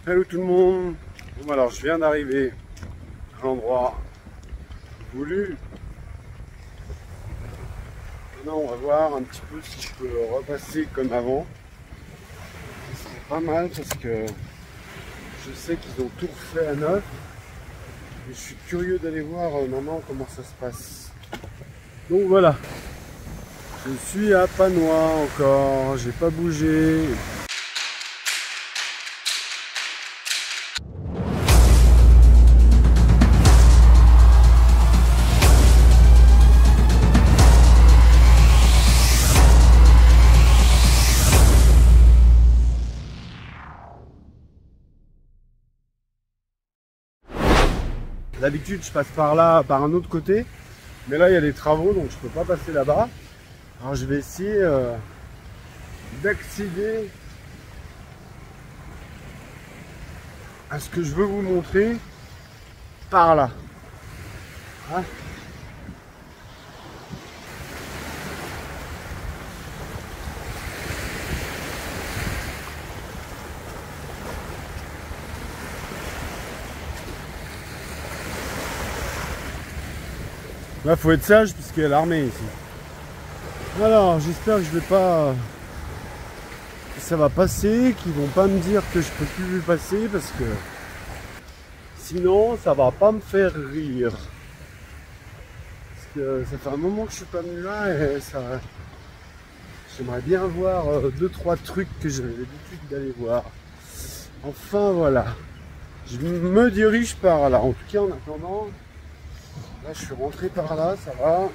Hello tout le monde. Bon alors je viens d'arriver à l'endroit voulu. Maintenant on va voir un petit peu si je peux repasser comme avant. C'est pas mal parce que je sais qu'ils ont tout refait à neuf. Et je suis curieux d'aller voir maintenant comment ça se passe. Donc voilà. Je suis à Panois encore, j'ai pas bougé. D'habitude, je passe par là, par un autre côté. Mais là, il y a des travaux, donc je peux pas passer là-bas. Alors, je vais essayer d'accéder à ce que je veux vous montrer par là. Hein? Là, faut être sage puisqu'il y a l'armée ici. Alors, j'espère que je vais pas... ça va passer, qu'ils vont pas me dire que je peux plus passer parce que... sinon, ça va pas me faire rire. Parce que ça fait un moment que je suis pas venu là et ça... j'aimerais bien voir 2-3 trucs que j'avais l'habitude d'aller voir. Enfin, voilà. Je me dirige par là. En tout cas, en attendant... là, je suis rentré par là, ça va.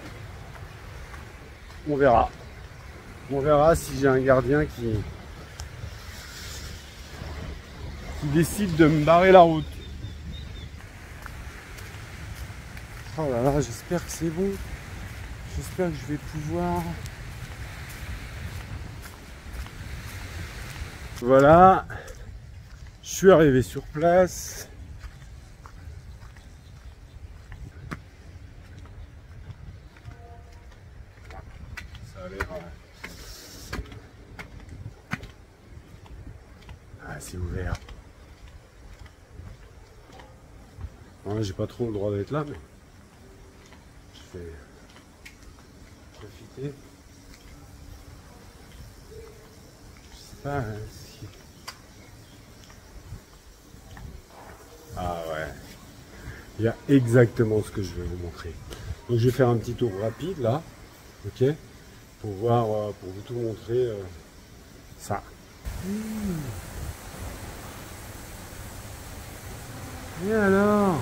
On verra. On verra si j'ai un gardien qui décide de me barrer la route. Oh là là, j'espère que c'est bon. J'espère que je vais pouvoir... voilà. Je suis arrivé sur place. Ça a l'air... ah, c'est ouvert. Ouais, j'ai pas trop le droit d'être là, mais je vais profiter. Je sais pas si... ah ouais. Il y a exactement ce que je vais vous montrer. Donc je vais faire un petit tour rapide là, ok, pour voir, pour vous tout montrer ça. Et alors,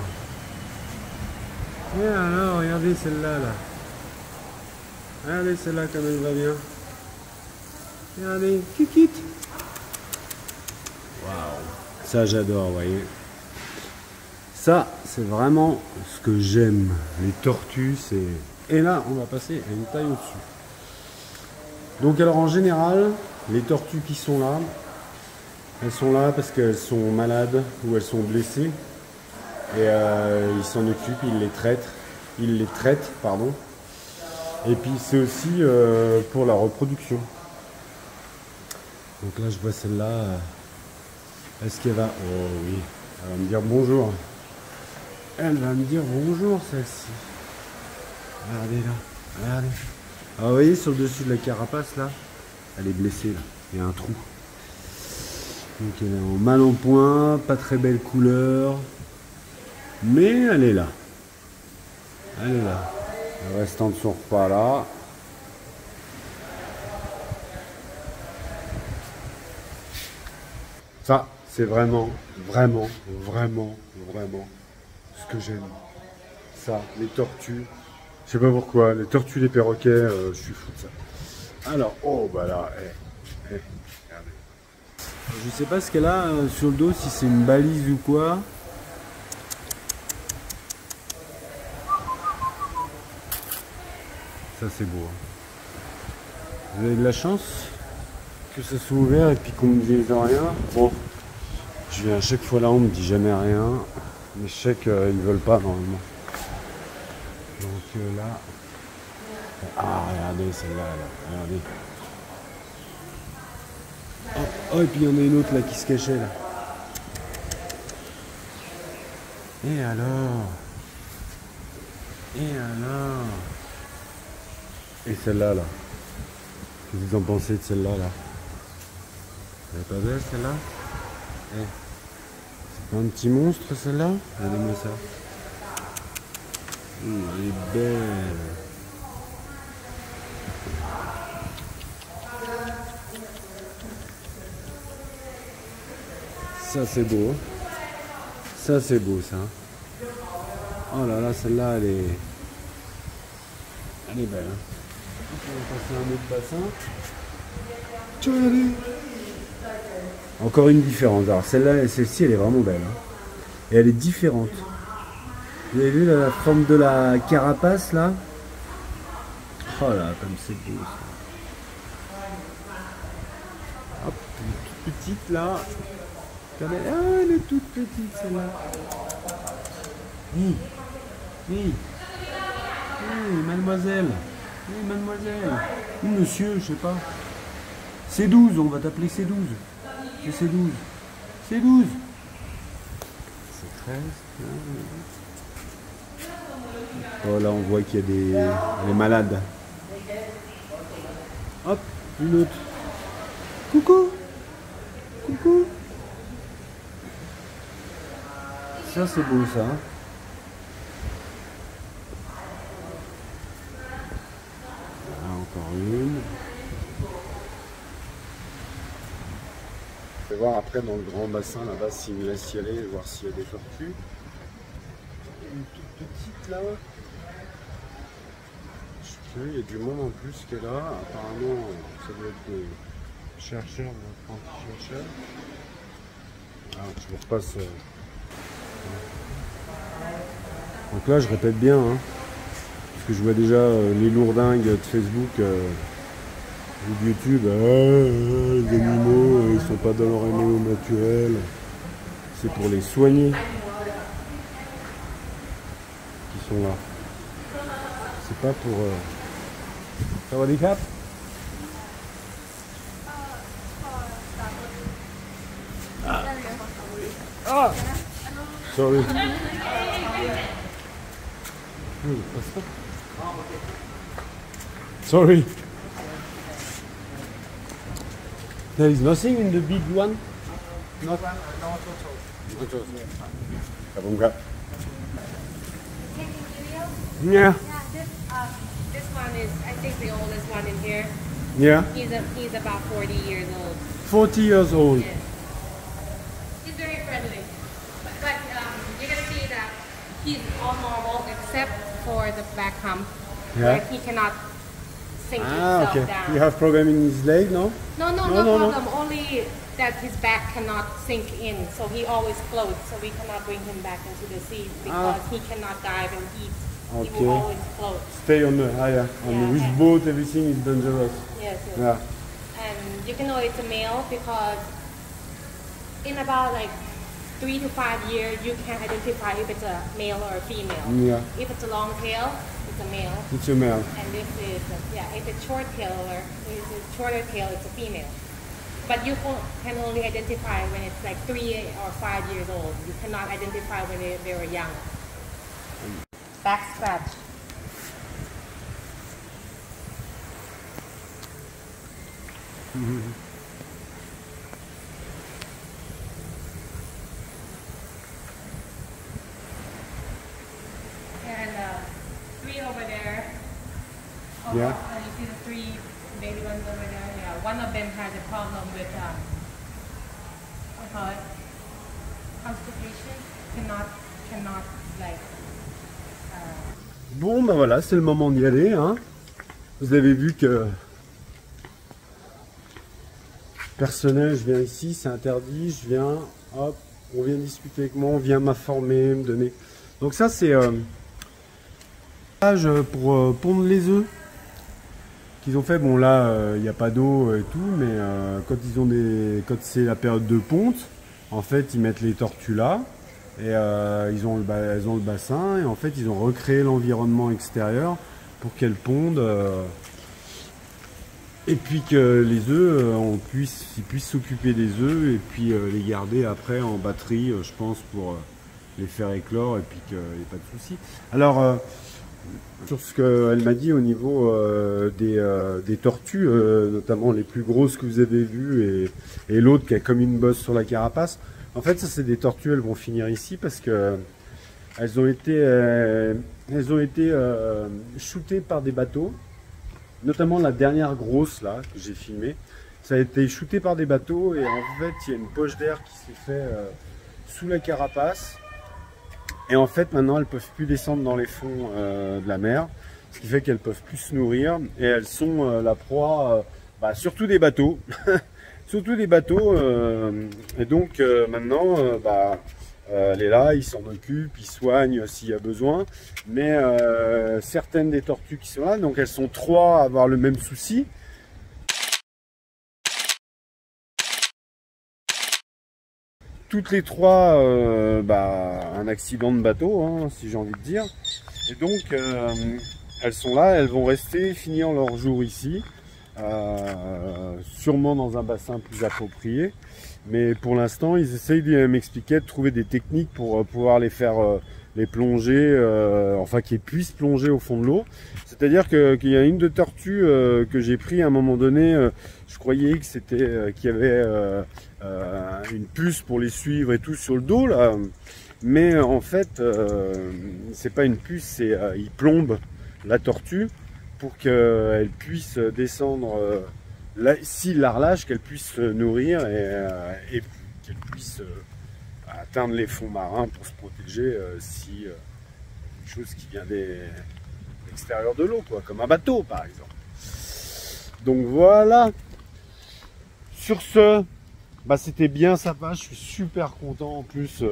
regardez celle-là là. Regardez celle-là comme elle va bien. Regardez, kikit. Waouh, ça j'adore, vous voyez. Ça, c'est vraiment ce que j'aime. Les tortues, c'est... et là, on va passer à une taille au-dessus. Donc alors en général, les tortues qui sont là, elles sont là parce qu'elles sont malades ou elles sont blessées. Et ils s'en occupent, ils les traitent, pardon. Et puis c'est aussi pour la reproduction. Donc là, je vois celle-là. Est-ce qu'elle va... oh oui, elle va me dire bonjour. Elle va me dire bonjour, celle-ci. Regardez là, regardez. Ah, vous voyez sur le dessus de la carapace là, elle est blessée là, il y a un trou. Donc elle est en mal en point, pas très belle couleur. Mais elle est là. Elle est là. Le restant de son repas là. Ça, c'est vraiment, vraiment, vraiment, vraiment ce que j'aime. Ça, les tortues. Je sais pas pourquoi. Les tortues, les perroquets, je suis fou de ça. Alors, oh bah là, regardez. Je sais pas ce qu'elle a sur le dos, si c'est une balise ou quoi. Ça c'est beau. Vous avez de la chance que ça soit ouvert et puis qu'on me dise rien. Bon, je viens à chaque fois là, on me dit jamais rien. Mais je sais qu'ils veulent pas normalement. Donc là... ah, regardez celle-là, là. Regardez. Oh, et puis il y en a une autre là qui se cachait là. Et alors? Et alors? Et celle-là, là? Qu'est-ce que vous en pensez de celle-là, là? Elle est pas belle, celle-là? Eh, c'est pas un petit monstre, celle-là? Regardez-moi ça. Elle est belle. Ça, c'est beau. Ça, c'est beau, ça. Oh là là, celle-là, elle est belle. Hein. On va passer à un autre bassin. Tu vas y aller. Encore une différence. Alors celle-là, celle-ci, elle est vraiment belle. Hein. Et elle est différente. Vous avez vu là, la forme de la carapace là? Oh là, comme c'est beau ça. Hop, elle est toute petite là. Ah, elle est toute petite celle-là. Oui, oui. Oui, mademoiselle. Oui, mademoiselle. Ou monsieur, je sais pas. C12, on va t'appeler C12. C'est C12. C12. C'est 13. Oh là, on voit qu'il y a des... Elle est malade. Hop, une autre. Coucou. Coucou. Ça, c'est beau, ça. Encore une. Je vais voir après dans le grand bassin là-bas s'il me laisse y aller, voir s'il y a des tortues. Une toute petite là. Je sais qu'il y a du monde en plus qui est là. Apparemment, ça doit être des chercheurs, chercheurs. Alors, je vous repasse. Donc là, je répète bien, hein, parce que je vois déjà les lourdingues de Facebook. De YouTube, les animaux, ils sont pas dans leur état naturel. C'est pour les soigner qui sont là. C'est pas pour... Ça va des caps? Ah. Sorry. Sorry. There is nothing in the big one? Not? Yeah. Yeah, this one is, I think, the oldest one in here. Yeah. He's about 40 years old. 40 years old. Yes. He's very friendly, but you're gonna see that he's all normal except for the back hump, where he cannot sink himself okay. down. You have problem in his leg, no? No problem. Only that his back cannot sink in, so he always floats. So we cannot bring him back into the sea because he cannot dive and eat. He will always float. Stay on the higher. On with boat, everything is dangerous. Yes. Yeah. And you can know it's a male because in about like 3 to 5 years, you can identify if it's a male or a female. Yeah. If it's a long tail, it's a male. It's a male. And this is, if it's short tail or it's a shorter tail, it's a female. But you can only identify when it's like 3 or 5 years old. You cannot identify when they were young. Back scratch. And 3 over there. Yeah. You see the 3 baby ones over there? Yeah. One of them has a problem with what do you call it? Constipation. Cannot like. Bon, ben voilà, c'est le moment d'y aller. Hein. Vous avez vu que personnel, je viens ici, c'est interdit. Je viens, hop, on vient discuter avec moi, on vient m'informer, me donner. Donc ça, c'est pour pondre les œufs qu'ils ont fait. Bon là, il n'y a pas d'eau et tout, mais quand c'est la période de ponte, en fait, ils mettent les tortues là. Et elles ont le bassin et en fait ils ont recréé l'environnement extérieur pour qu'elles pondent et puis que les œufs, ils puissent s'occuper des œufs et puis les garder après en batterie, je pense, pour les faire éclore et puis qu'il n'y ait pas de souci. Alors, sur ce qu'elle m'a dit au niveau des tortues, notamment les plus grosses que vous avez vues et l'autre qui a comme une bosse sur la carapace, en fait, ça c'est des tortues, elles vont finir ici parce que elles ont été shootées par des bateaux, notamment la dernière grosse là que j'ai filmée. Ça a été shooté par des bateaux et en fait il y a une poche d'air qui s'est fait sous la carapace. Et en fait maintenant elles peuvent plus descendre dans les fonds de la mer, ce qui fait qu'elles peuvent plus se nourrir et elles sont la proie surtout des bateaux, surtout des bateaux. Et donc maintenant elle est là, ils s'en occupent, ils soignent s'il y a besoin. Mais certaines des tortues qui sont là, donc elles sont 3 à avoir le même souci. Toutes les 3, un accident de bateau, hein, si j'ai envie de dire. Et donc, elles sont là, elles vont rester, finir leur jour ici, sûrement dans un bassin plus approprié. Mais pour l'instant, ils essayent, de m'expliquer, de trouver des techniques pour pouvoir les faire les plonger, enfin qu'ils puissent plonger au fond de l'eau. C'est-à-dire qu'il y a une de tortues que j'ai pris à un moment donné, je croyais que c'était qu'il y avait une puce pour les suivre et tout sur le dos là, mais en fait c'est pas une puce, c'est il plombe la tortue pour qu'elle puisse descendre s'il la relâche, qu'elle puisse se nourrir et qu'elle puisse atteindre les fonds marins pour se protéger si quelque chose qui vient de l'extérieur de l'eau, quoi, comme un bateau par exemple. Donc voilà. Sur ce, c'était bien sympa, je suis super content. En plus,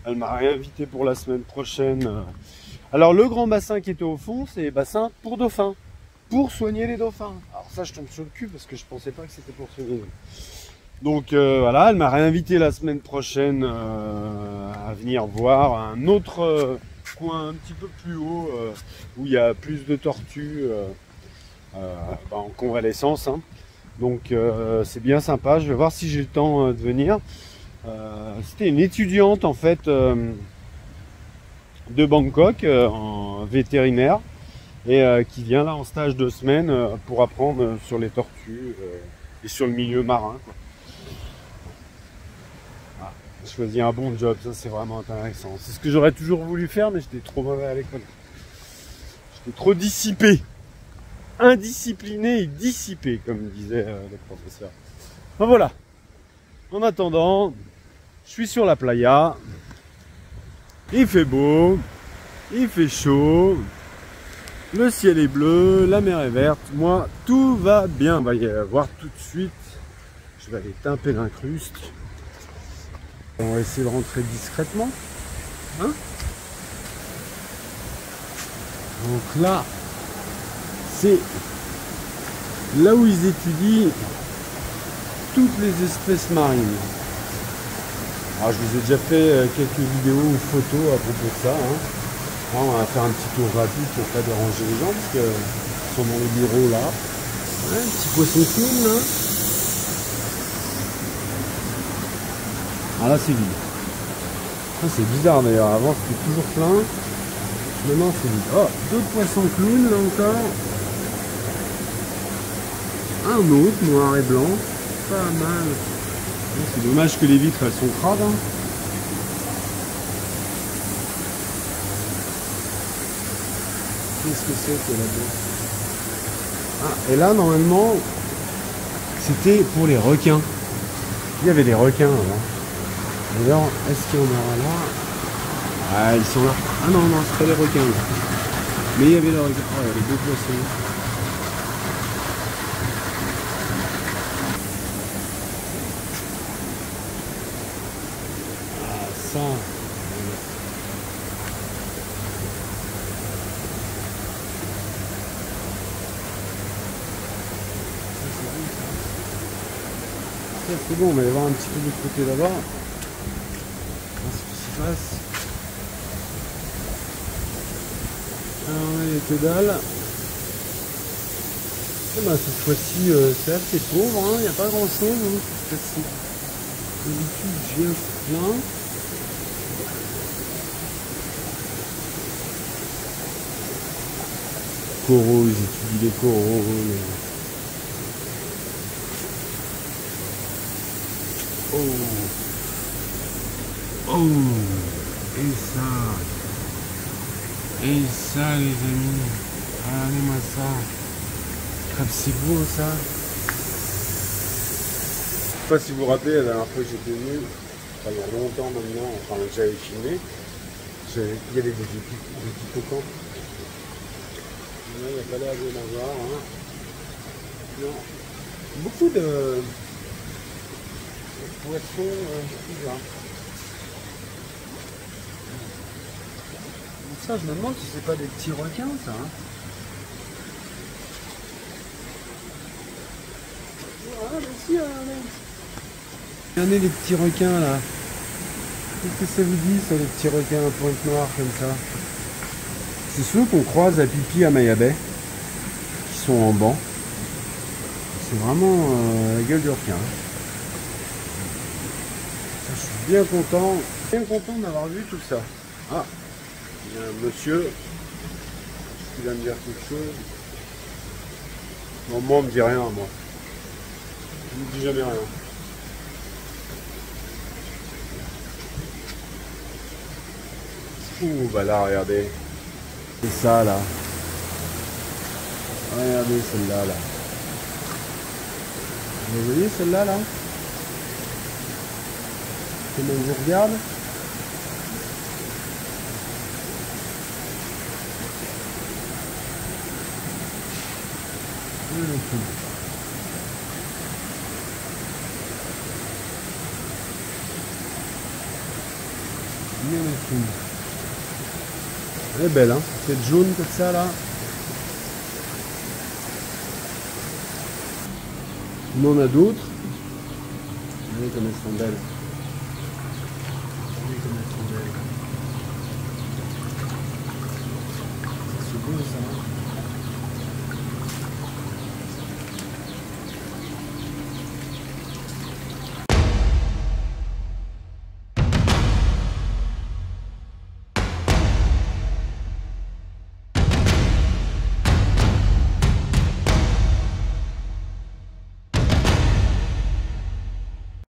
elle m'a réinvité pour la semaine prochaine. Alors le grand bassin qui était au fond, c'est le bassin pour dauphins, pour soigner les dauphins. Alors ça, je tombe sur le cul parce que je pensais pas que c'était pour soigner. Donc voilà, elle m'a réinvité la semaine prochaine à venir voir un autre coin un petit peu plus haut où il y a plus de tortues en convalescence. Hein. Donc c'est bien sympa, je vais voir si j'ai le temps de venir. C'était une étudiante en fait de Bangkok en vétérinaire et qui vient là en stage 2 semaines pour apprendre sur les tortues et sur le milieu marin, quoi. Voilà. Choisir un bon job, ça c'est vraiment intéressant. C'est ce que j'aurais toujours voulu faire, mais j'étais trop mauvais à l'école. J'étais trop dissipé. Indiscipliné et dissipé, comme disaient les professeurs. Ben voilà. En attendant, je suis sur la playa. Il fait beau, il fait chaud, le ciel est bleu, la mer est verte. Moi, tout va bien. On va y voir tout de suite. Je vais aller taper l'incruste. On va essayer de rentrer discrètement. Hein? Donc là, c'est là où ils étudient toutes les espèces marines. Alors, je vous ai déjà fait quelques vidéos ou photos à propos de ça. Hein. Là, on va faire un petit tour rapide pour pas déranger les gens parce qu'ils sont dans les bureaux là. Ouais, un petit poisson clown là. Ah là c'est vide. Ah, c'est bizarre d'ailleurs, avant c'était toujours plein. Maintenant c'est vide. Oh, d'autres poissons clowns là encore. Un autre noir et blanc. Pas mal. C'est dommage que les vitres elles sont crades. Hein. Qu'est-ce que c'est que là-bas? Ah, et là normalement c'était pour les requins. Il y avait des requins avant. D'ailleurs, est-ce qu'il y en aura là? Ah, ils sont là. Ah non, non, c'est pas les requins là. Mais il y avait les requins. Oh, il y avait deux poissons. Ah, ça. C'est bon, on va aller voir un petit peu de l'autre côté là-bas. Alors, il y a que dalle. Et bah, cette fois-ci, c'est assez pauvre, hein. Il n'y a pas grand-chose. Hein, cette fois-ci. D'habitude, je viens plein. coraux, ils étudient les coraux. Oh, oh, et ça les amis, regardez-moi ça, comme c'est beau ça. Je sais pas si vous vous rappelez la dernière fois que j'étais venu, enfin, il y a longtemps maintenant, enfin j'avais filmé, il y avait des hippocampes. Il n'y a pas l'air de l'avoir. Hein. Non. Beaucoup de poissons bizarres. Ça, je me demande si c'est pas des petits requins, ça. Hein. Ah, mais si, regardez les petits requins là. Qu'est-ce que ça vous dit, ça, les petits requins à pointe noire comme ça? C'est ceux qu'on croise à Pipi à Mayabay, qui sont en banc. C'est vraiment la gueule du requin. Je suis bien content d'avoir vu tout ça. Ah, il y a un monsieur qui va me dire quelque chose. Non, moi on me dit rien, moi. Je ne dis jamais rien. Ouh, bah là, regardez. C'est ça, là. Regardez celle-là, là. Vous voyez celle-là, là? Comment je vous regarde? Elle est belle, hein, cette jaune comme ça là. On en a d'autres. Regardez comme elles sont belles. Regardez comme elles sont belles. C'est beau ça. Hein.